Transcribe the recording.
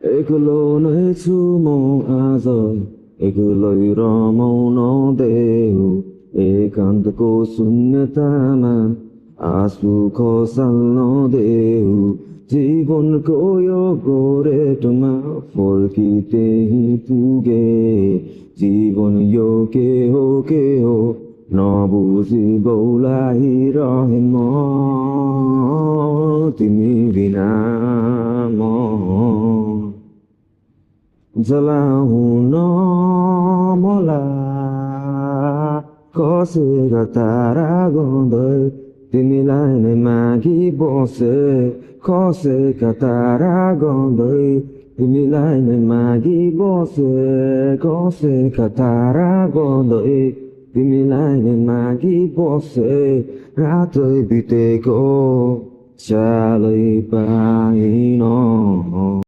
एक्लो नै छु म आज एक्लै रमाउन देऊ एकान्तको शून्यतामा आँसु खसाल्न देऊ जीवनको यो गोरेटोमा फर्की त्यही पुगे जीवन यो के हो नबुझी बौलाइरहे म तिमी बिना म जलाउन मलाई खसेका तारा गाउँदै तिमीलाई नै मागी बसे खसेका तारा गाउँदै तिमीलाई नै मागी बसे खसेका तारा गाउँदै तिमीलाई नै मागी बसे रातै बितेको चालै पाइन